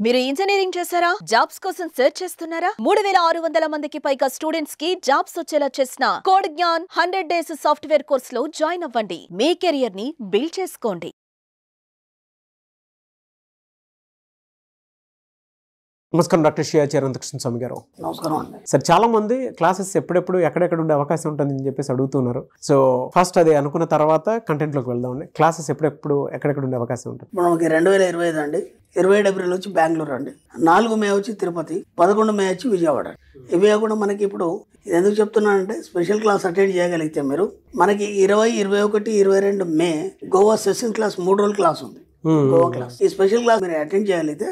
మీరు ఇంజనీరింగ్ చేశారా? జాబ్స్ కోసం సెర్చ్ చేస్తున్నారా? 3600 మందికి పైగా స్టూడెంట్స్ కి జాబ్స్ వచ్చేలా చేసిన code Gyan 100 days software course లో జాయిన్ అవ్వండి. మీ కెరియర్ ని బిల్డ్ చేసుకోండి. నమస్కారం డాక్టర్ శ్రీయాచార్య అనంతకృష్ణ స్వామి గారు. నమస్కారం అండి. సార్, చాలా మంది క్లాసెస్ ఎప్పుడెప్పుడు ఎక్కడెక్కడ ఉండే అవకాశం ఉంటుందని చెప్పేసి అడుగుతున్నారు. సో ఫస్ట్ అది అనుకున్న తర్వాత కంటెంట్లోకి వెళ్దామండి. క్లాసెస్ ఎప్పుడెప్పుడు ఎక్కడెక్కడ ఉండే అవకాశం ఉంటుంది? మనకి 2025 అండి. 27 ఏప్రిల్ వచ్చి బెంగళూరు అండి, 4 మే వచ్చి తిరుపతి, 11 మే వచ్చి విజయవాడ. ఇవి కాకుండా మనకి ఇప్పుడు ఎందుకు చెప్తున్నానంటే స్పెషల్ క్లాస్ అటెండ్ చేయగలిగితే మీరు మనకి 20, 21, 22 మే గోవా సెషన్ క్లాస్ 3 రోజుల క్లాస్ ఉంది. గోవా క్లాస్, ఈ స్పెషల్ క్లాస్ మీరు అటెండ్ చేయగలిగితే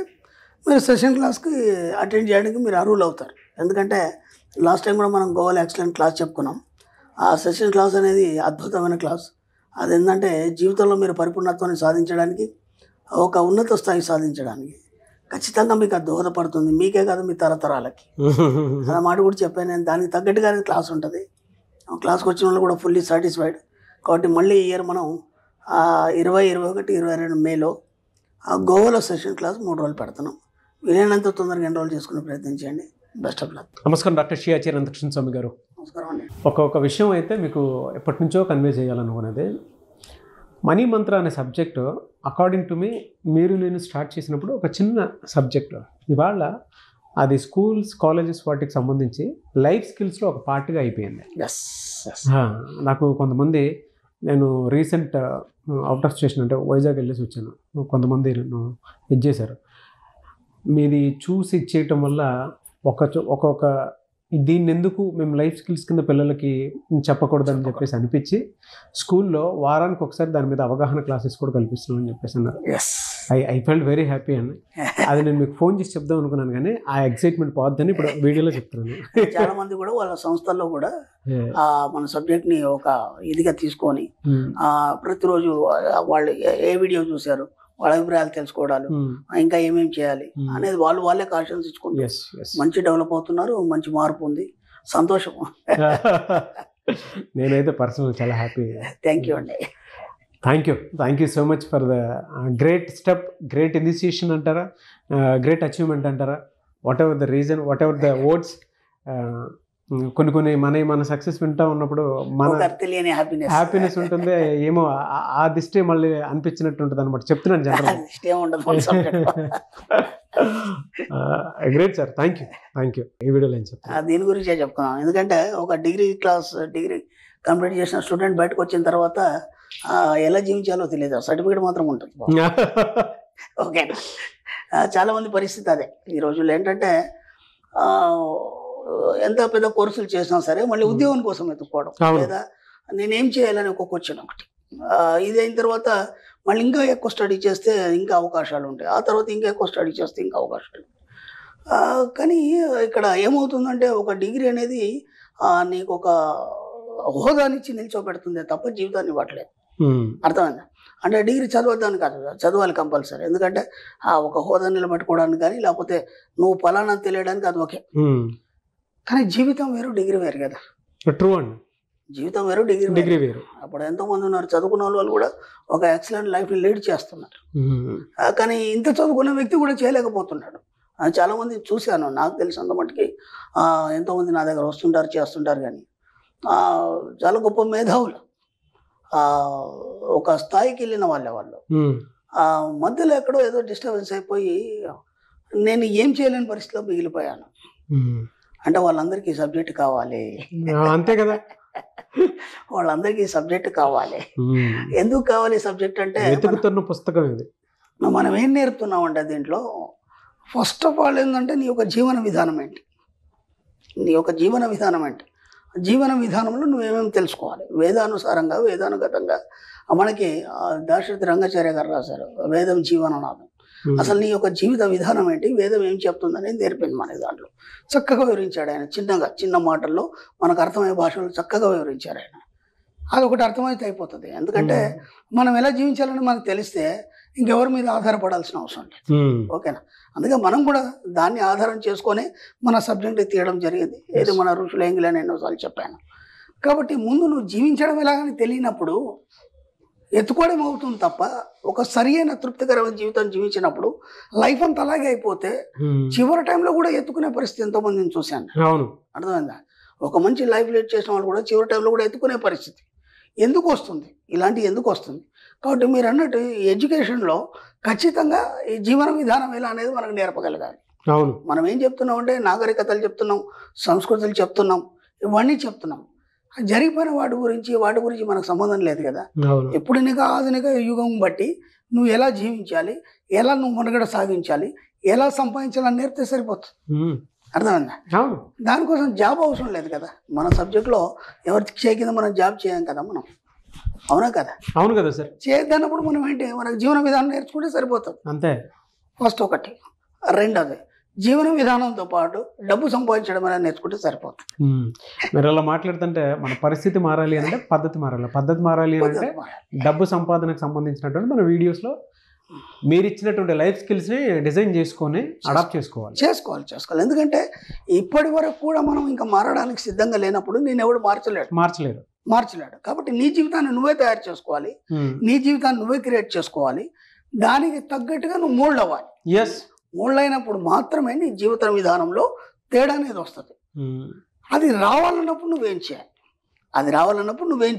మీరు సెషన్ క్లాస్కి అటెండ్ చేయడానికి మీరు అర్హులు అవుతారు. ఎందుకంటే లాస్ట్ టైం కూడా మనం గోవాలో ఎక్సలెంట్ క్లాస్ చెప్పుకున్నాం. ఆ సెషన్ క్లాస్ అనేది అద్భుతమైన క్లాస్. అది ఏంటంటే జీవితంలో మీరు పరిపూర్ణత్వాన్ని సాధించడానికి, ఒక ఉన్నత స్థాయి సాధించడానికి ఖచ్చితంగా మీకు అది దోహదపడుతుంది. మీకే కాదు, మీ తరతరాలకి. అలా మాట కూడా చెప్పాను నేను. దానికి తగ్గట్టుగానే క్లాస్ ఉంటుంది. క్లాస్కి వచ్చిన వాళ్ళు కూడా ఫుల్లీ సాటిస్ఫైడ్. కాబట్టి మళ్ళీ ఈ ఇయర్ మనం 20, 21, 22 మేలో ఆ గోవాలో సెషన్ క్లాస్ 3 రోజులు పెడుతున్నాం. వీలైనంత తొందరగా ఎన్రోల్ చేసుకునే ప్రయత్నం చేయండి. Best of luck. నమస్కారం డాక్టర్ శ్రీయాచార్య అనంతకృష్ణ స్వామి గారు. నమస్కారం అండి. ఒక విషయం అయితే మీకు ఎప్పటి నుంచో కన్వే చేయాలనుకున్నది. మనీ మంత్ర అనే సబ్జెక్టు అకార్డింగ్ టు మీ మీరు నేను స్టార్ట్ చేసినప్పుడు ఒక చిన్న సబ్జెక్టు. ఇవాళ అది స్కూల్స్, కాలేజెస్ వాటికి సంబంధించి లైఫ్ స్కిల్స్లో ఒక పార్ట్గా అయిపోయింది. నాకు కొంతమంది, నేను రీసెంట్ అవుట్ ఆఫ్ స్టేషన్ అంటే వైజాగ్ వెళ్ళేసి వచ్చాను. కొంతమంది నన్ను ఇది చేశారు. మీది చూసి ఇచ్చేయటం వల్ల ఒక్కొక్క దీన్ని ఎందుకు మేము లైఫ్ స్కిల్స్ కింద పిల్లలకి చెప్పకూడదని చెప్పేసి అనిపించి స్కూల్లో వారానికి ఒకసారి దాని మీద అవగాహన క్లాసెస్ కూడా కల్పిస్తున్నామని చెప్పేసి అన్నారు. ఐ ఫెల్ట్ వెరీ హ్యాపీ అండి. అది నేను మీకు ఫోన్ చేసి చెప్దాం అనుకున్నాను, కానీ ఆ ఎక్సైట్మెంట్ పోద్దని ఇప్పుడు వీడియోలో చెప్తున్నాను. చాలా మంది కూడా వాళ్ళ సంస్థల్లో కూడా మన సబ్జెక్ట్ ని ఒక ఇదిగా తీసుకొని ప్రతిరోజు వాళ్ళు ఏ వీడియో చూశారు, వాళ్ళ అభిప్రాయాలు తెలుసుకోవడాలు, ఇంకా ఏమేమి చేయాలి అనేది వాళ్ళే కాన్షియన్స్ ఇచ్చుకుంటారు. మంచి డెవలప్ అవుతున్నారు. మంచి మార్పు ఉంది. సంతోషం. నేనైతే పర్సనల్ చాలా హ్యాపీ. థ్యాంక్ యూ అండి. Thank you so much for the great step, great initiation అంటారా, గ్రేట్ అచీవ్మెంట్ అంటారా, what ever the reason, what ever the words. కొన్ని మన సక్సెస్ వింటా ఉన్నప్పుడు మన తెలియని హ్యాపీనెస్ ఉంటుంది. ఏమో ఆ దిష్టే మళ్ళీ అనిపించినట్టు ఉంటుంది అనమాట. చెప్తున్నాను general. Great sir, thank you. ఈ వీడియోలో ఏం చెప్తాను దీని గురించే చెప్తున్నాం. ఎందుకంటే ఒక డిగ్రీ కంప్లీట్ చేసిన స్టూడెంట్ బయటకు వచ్చిన తర్వాత ఎలా జీవించాలో తెలియదు. సర్టిఫికేట్ మాత్రం ఉంటుంది. ఓకేనా? చాలా మంది పరిస్థితి అదే. ఈ రోజుల్లో ఏంటంటే ఎంత పెద్ద కోర్సులు చేసినా సరే మళ్ళీ ఉద్యోగం కోసం ఎత్తుకోవడం, లేదా నేనేం చేయాలని ఒక క్వశ్చన్ ఒకటి. ఇది అయిన తర్వాత మళ్ళీ ఇంకా ఎక్కువ స్టడీ చేస్తే ఇంకా అవకాశాలు ఉంటాయి. ఆ తర్వాత ఇంకా ఎక్కువ స్టడీ చేస్తే ఇంకా అవకాశాలు. కానీ ఇక్కడ ఏమవుతుందంటే ఒక డిగ్రీ అనేది నీకు ఒక హోదానిచ్చి నిల్చోబెడుతుంది తప్ప జీవితాన్ని ఇవ్వట్లేదు. అర్థమైందా? అంటే డిగ్రీ చదవద్దాని కాదు, చదవాలి కంపల్సరీ. ఎందుకంటే ఒక హోదా నిలబెట్టుకోవడానికి కానీ, లేకపోతే నువ్వు ఫలానా తెలియడానికి అది ఓకే. కానీ జీవితం వేరు, డిగ్రీ వేరు కదా. ట్రూ అండి. జీవితం వేరు, డిగ్రీ వేరు. అప్పుడు ఎంతోమంది ఉన్నారు చదువుకున్న వాళ్ళు కూడా ఒక ఎక్సలెంట్ లైఫ్ని లీడ్ చేస్తున్నారు. కానీ ఇంత చదువుకున్న వ్యక్తి కూడా చేయలేకపోతున్నాడు. చాలా మంది చూశాను, నాకు తెలిసినంత మట్టుకి ఎంతోమంది నా దగ్గర వస్తుంటారు, చేస్తుంటారు. కానీ చాలా గొప్ప మేధావులు, ఒక స్థాయికి వెళ్ళిన వాళ్ళు మధ్యలో ఎక్కడో ఏదో డిస్టర్బెన్స్ అయిపోయి నేను ఏం చేయలేని పరిస్థితిలో మిగిలిపోయాను. అంటే వాళ్ళందరికీ సబ్జెక్ట్ కావాలి. అంతే కదా, వాళ్ళందరికీ సబ్జెక్ట్ కావాలి. ఎందుకు కావాలి సబ్జెక్ట్ అంటే పుస్తకం ఇది. మనం ఏం నేర్పుతున్నామంటే దీంట్లో ఫస్ట్ ఆఫ్ ఆల్ ఏంటంటే నీ యొక్క జీవన విధానం ఏంటి, జీవన విధానంలో నువ్వేమేమి తెలుసుకోవాలి. వేదానుసారంగా, వేదానుగతంగా మనకి దాశరథి రంగాచార్య గారు రాశారు వేదం జీవననాథం. అసలు నీ యొక్క జీవిత విధానం ఏంటి, వేదం ఏం చెప్తుందనేది నేర్పింది మనకి. దాంట్లో చక్కగా వివరించాడు ఆయన. చిన్న మాటల్లో మనకు అర్థమయ్యే భాషలో చక్కగా వివరించారు ఆయన. అదొకటి అర్థమైతే అయిపోతుంది. ఎందుకంటే మనం ఎలా జీవించాలని మనకు తెలిస్తే ఇంకెవరి మీద ఆధారపడాల్సిన అవసరం లేదు. ఓకేనా? అందుకే మనం కూడా దాన్ని ఆధారం చేసుకొని మన సబ్జెక్ట్ తీయడం జరిగింది. ఏది మన ఋషులు ఎంగిలని ఎన్నోసార్లు చెప్పాను. కాబట్టి ముందు నువ్వు జీవించడం ఎలాగని తెలియనప్పుడు ఎత్తుకోవడం అవుతుంది తప్ప ఒక సరి అయిన తృప్తికరమైన జీవితం జీవించినప్పుడు లైఫ్ అంతా అలాగే అయిపోతే చివరి టైంలో కూడా ఎత్తుకునే పరిస్థితి ఎంతోమందిని చూశాను. అవును, అర్థమైందా? ఒక మంచి లైఫ్ లీడ్ చేసిన వాళ్ళు కూడా చివరి టైంలో కూడా ఎత్తుకునే పరిస్థితి ఎందుకు వస్తుంది? ఇలాంటివి ఎందుకు వస్తుంది? కాబట్టి మీరు అన్నట్టు ఈ ఎడ్యుకేషన్లో ఖచ్చితంగా ఈ జీవన విధానం ఎలా అనేది మనకు నేర్పగలగాలి. అవును, మనం ఏం చెప్తున్నాం అంటే నాగరికతలు చెప్తున్నాం, సంస్కృతులు చెప్తున్నాం, ఇవన్నీ చెప్తున్నాం. జరిగిపోయిన వాటి గురించి మనకు సంబంధం లేదు కదా. అవును, ఎప్పుడు నీకు ఆధునిక యుగం బట్టి నువ్వు ఎలా జీవించాలి, ఎలా నువ్వు మనుగడ సాగించాలి, ఎలా సంపాదించాలని నేర్పితే సరిపోతుంది. అర్థమైందా? అవును, దానికోసం జాబ్ అవసరం లేదు కదా. మన సబ్జెక్ట్లో ఎవరి చేయ కింద మనం జాబ్ చేయం కదా మనం. అవునా కదా? అవును కదా సార్. చేయద్దన్నప్పుడు మనం ఏంటి, మనకు జీవన విధానం నేర్చుకుంటే సరిపోతుంది. అంతే. ఫస్ట్ ఒకటి. రెండోది, జీవన విధానంతో పాటు డబ్బు సంపాదించడం అనేది నేర్చుకుంటే సరిపోతుంది. మీరు అలా మాట్లాడుతుంటే మన పరిస్థితి మారాలి అంటే పద్ధతి మారాలి, పద్ధతి మారాలి అంటే డబ్బు సంపాదనకు సంబంధించినటువంటి మన వీడియోస్లో మీరు ఇచ్చినటువంటి లైఫ్ స్కిల్స్ని డిజైన్ చేసుకొని అడాప్ట్ చేసుకోవాలి. ఎందుకంటే ఇప్పటి వరకు కూడా మనం ఇంకా మారడానికి సిద్ధంగా లేనప్పుడు నేను ఎవడు మార్చలేడు. కాబట్టి నీ జీవితాన్ని నువ్వే తయారు చేసుకోవాలి, నీ జీవితాన్ని నువ్వే క్రియేట్ చేసుకోవాలి. దానికి తగ్గట్టుగా నువ్వు మోల్డ్ అవ్వాలి. మోల్డ్ అయినప్పుడు మాత్రమే నీ జీవిత విధానంలో తేడా అనేది వస్తుంది. అది రావాలన్నప్పుడు నువ్వేం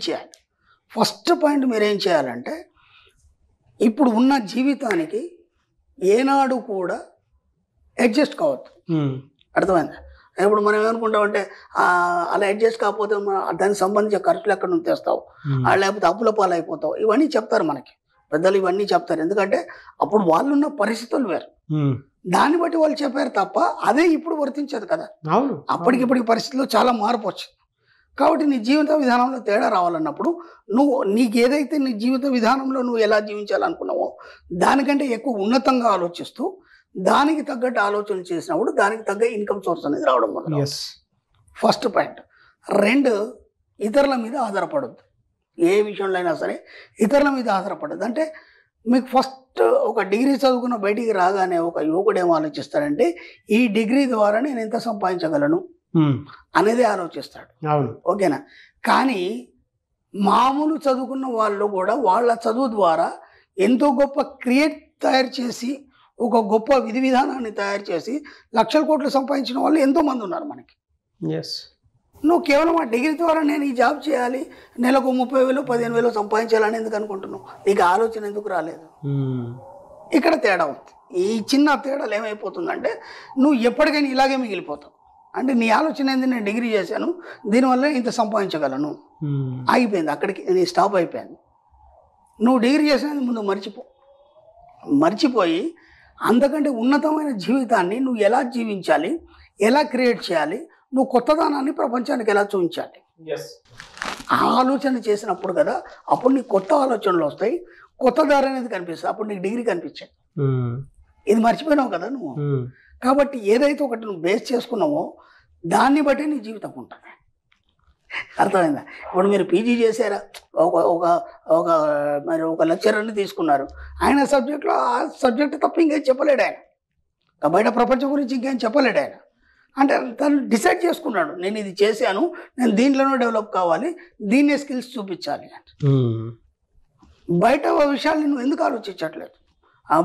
చేయాలి? ఫస్ట్ పాయింట్ మీరేం చేయాలంటే, ఇప్పుడు ఉన్న జీవితానికి ఏనాడు కూడా అడ్జస్ట్ కావద్దు. అర్థమైందా? ఇప్పుడు మనం ఏమనుకుంటామంటే అలా అడ్జస్ట్ కాకపోతే దానికి సంబంధించిన ఖర్చులు ఎక్కడ నుంచి తెస్తావు, లేకపోతే అప్పుల పాలు అయిపోతావు, ఇవన్నీ చెప్తారు మనకి పెద్దలు, ఇవన్నీ చెప్తారు. ఎందుకంటే అప్పుడు వాళ్ళున్న పరిస్థితులు వేరు, దాన్ని బట్టి వాళ్ళు చెప్పారు తప్ప అదే ఇప్పుడు వర్తించదు కదా. అప్పటికిప్పుడు ఈ పరిస్థితుల్లో చాలా మార్పు వచ్చింది. కాబట్టి నీ జీవిత విధానంలో తేడా రావాలన్నప్పుడు నీకు ఏదైతే నీ జీవిత విధానంలో నువ్వు ఎలా జీవించాలనుకున్నావో దానికంటే ఎక్కువ ఉన్నతంగా ఆలోచిస్తూ దానికి తగ్గట్టు ఆలోచన చేసినప్పుడు దానికి తగ్గ ఇన్కమ్ సోర్స్ అనేది రావడం మొదలు. First point. రెండు, ఇతరుల మీద ఆధారపడద్దు. ఏ విషయంలో అయినా సరే ఇతరుల మీద ఆధారపడద్దు. అంటే మీకు ఫస్ట్ ఒక డిగ్రీ చదువుకున్న బయటికి రాగానే ఒక యువకుడు ఏం ఆలోచిస్తాడంటే, ఈ డిగ్రీ ద్వారా నేను ఎంత సంపాదించగలను అనేది ఆలోచిస్తాడు. ఓకేనా? కానీ మామూలు చదువుకున్న వాళ్ళు కూడా వాళ్ళ చదువు ద్వారా ఎంతో గొప్ప తయారు చేసి, ఒక గొప్ప విధి విధానాన్ని తయారు చేసి లక్షల కోట్లు సంపాదించిన వాళ్ళు ఎంతోమంది ఉన్నారు మనకి. నువ్వు కేవలం ఆ డిగ్రీ ద్వారా నేను ఈ జాబ్ చేయాలి, నెలకు 30,000 15,000 సంపాదించాలని ఎందుకు అనుకుంటున్నావు? నీకు ఆలోచన ఎందుకు రాలేదు? ఇక్కడ తేడా ఉంది. ఈ చిన్న తేడాలు ఏమైపోతుందంటే నువ్వు ఎప్పటికైనా ఇలాగే మిగిలిపోతావు. అంటే నీ ఆలోచన ఏంది, నేను డిగ్రీ చేశాను దీనివల్ల ఇంత సంపాదించగలను, ఆగిపోయింది అక్కడికి, నీ స్టాప్ అయిపోయింది. నువ్వు డిగ్రీ చేసినది ముందు మర్చిపోయి అంతకంటే ఉన్నతమైన జీవితాన్ని నువ్వు ఎలా జీవించాలి, ఎలా క్రియేట్ చేయాలి, నువ్వు కొత్తదనాన్ని ప్రపంచానికి ఎలా చూపించాలి, ఆ ఆలోచన చేసినప్పుడు కదా అప్పుడు నీకు కొత్త ఆలోచనలు వస్తాయి, కొత్త దారి అనేది కనిపిస్తుంది. అప్పుడు నీకు డిగ్రీ కనిపించాయి. ఇది మర్చిపోయినావు కదా నువ్వు. కాబట్టి ఏదైతే ఒకటి నువ్వు బేస్ చేసుకున్నావో దాన్ని బట్టి నీ జీవితం ఉంటుంది. అర్థమైందా? ఇప్పుడు మీరు పీజీ చేశారా, మరి ఒక లెక్చరర్ని తీసుకున్నారు, ఆయన సబ్జెక్ట్లో ఆ సబ్జెక్ట్ తప్ప ఇంకేం చెప్పలేడు ఆయన, బయట ప్రపంచం గురించి ఇంకేం చెప్పలేడు ఆయన. అంటే తను డిసైడ్ చేసుకున్నాడు, నేను ఇది చేశాను, నేను దీంట్లోనే డెవలప్ కావాలి, దీన్నే స్కిల్స్ చూపించాలి అంటే. బయట విషయాల్ని నువ్వు ఎందుకు ఆలోచించట్లేదు?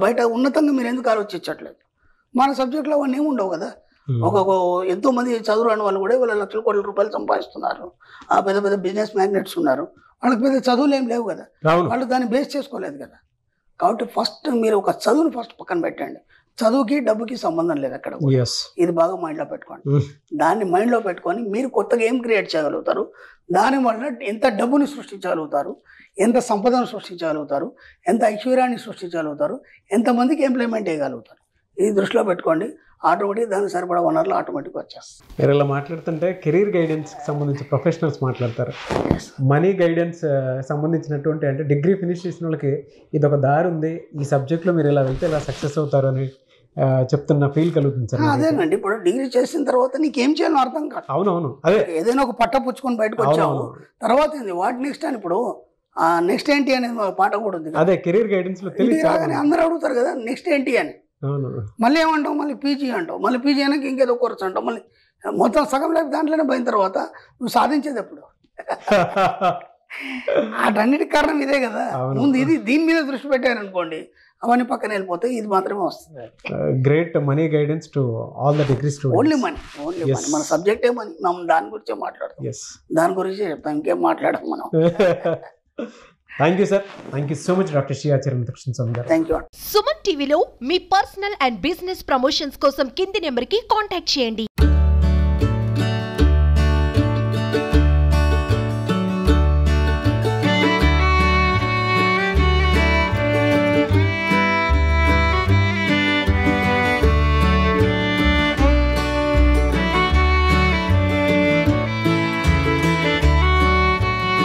బయట ఉన్నతంగా మీరు ఎందుకు ఆలోచించట్లేదు? మన సబ్జెక్ట్లో అవన్నీ ఏమి ఉండవు కదా. ఎంతోమంది చదువురాని వాళ్ళు కూడా ఇవాళ లక్షల కోట్ల రూపాయలు సంపాదిస్తున్నారు. పెద్ద పెద్ద బిజినెస్ మ్యాగ్నెట్స్ ఉన్నారు, వాళ్ళకి పెద్ద చదువులు ఏం లేవు కదా, వాళ్ళు దాన్ని బేస్ చేసుకోలేదు కదా. కాబట్టి ఫస్ట్ మీరు ఒక చదువుని ఫస్ట్ పక్కన పెట్టండి. చదువుకి డబ్బుకి సంబంధం లేదు అక్కడ. ఇది బాగా మైండ్లో పెట్టుకోండి. దాన్ని మైండ్లో పెట్టుకొని మీరు కొత్తగా ఏం క్రియేట్ చేయగలుగుతారు, దానివల్ల ఎంత డబ్బుని సృష్టించగలుగుతారు, ఎంత సంపదను సృష్టించగలుగుతారు, ఎంత ఐశ్వర్యాన్ని సృష్టించగలుగుతారు, ఎంతమందికి ఎంప్లాయ్మెంట్ చేయగలుగుతారు, ఇది దృష్టిలో పెట్టుకోండి. ఆటోమేటిక్ దానికి సరిపడా వనరులు ఆటోమేటిక్ వచ్చేస్తాయి. మీరు ఇలా మాట్లాడుతుంటే కెరీర్ గైడెన్స్కి సంబంధించి ప్రొఫెషనల్స్ మాట్లాడతారు, మనీ గైడెన్స్ సంబంధించినటువంటి, అంటే డిగ్రీ ఫినిష్ చేసిన వాళ్ళకి ఇది ఒక దారి ఉంది, ఈ సబ్జెక్ట్లో మీరు ఇలా వెళ్తే ఇలా సక్సెస్ అవుతారు అని చెప్తున్న ఫీల్ కలుగుతుంది సార్. అదేనండి, ఇప్పుడు డిగ్రీ చేసిన తర్వాత నీకేం చేయాలో అర్థం కాదు. అవునవును, అదే ఏదైనా ఒక పట్ట పుచ్చుకొని బయటకు వచ్చావు, తర్వాత ఏంది వాట్ నెక్స్ట్ అని, ఇప్పుడు నెక్స్ట్ ఏంటి అనేది పాట కూడా ఉంది. అదే కెరీర్ గైడెన్స్లో తెలియదు, అందరూ అడుగుతారు కదా నెక్స్ట్ ఏంటి అని. మళ్ళీ ఏమంటావు, మళ్ళీ పీజీ అంటావు, మళ్ళీ పీజీ అయినాక ఇంకేదో కోర్స్ అంటావు, మళ్ళీ మొత్తం సగం లైఫ్ దాంట్లోనే పోయిన తర్వాత నువ్వు సాధించేది ఎప్పుడు? వాటన్నిటి కారణం ఇదే కదా. అవును. ముందు ఇది దీని మీద దృష్టి పెట్టారనుకోండి అవన్నీ పక్కన వెళ్ళిపోతాయి, ఇది మాత్రమే వస్తుంది. Great money guidance to all the degree only students. Money, only money. మన సబ్జెక్టే మనీ. మనం దాని గురించే మాట్లాడతాం, ఎస్. దాని గురించే చెప్తాం, ఇంకేం మాట్లాడడం మనం. Thank you sir. Thank you so much doctor Shri Acharya Muralikrishna Swamy garu. Thank you. Suman టీవీలో మీ పర్సనల్ అండ్ బిజినెస్ ప్రమోషన్స్ కోసం కింది నెంబర్కి కాంటాక్ట్ చేయండి.